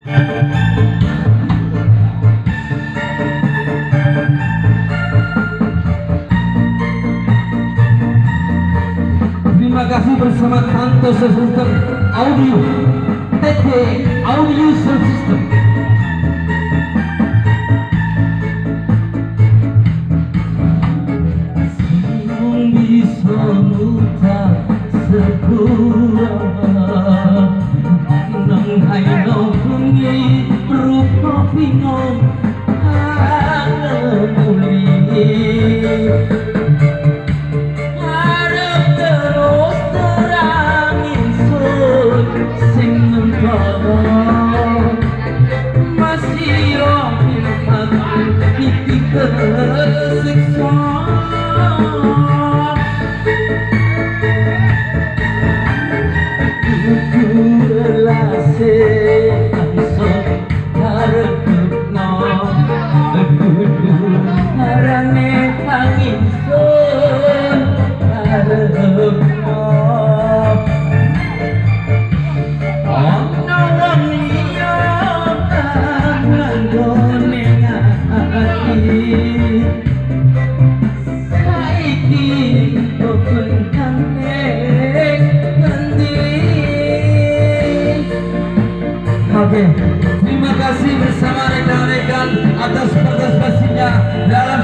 Terima kasih bersama Kanto System Audio TT Audio Sound System. Sing bisa nuta sepura nang haino bengi rupa pinong muli. Oke, terima kasih bersama rekan-rekan atas partisipasinya dalam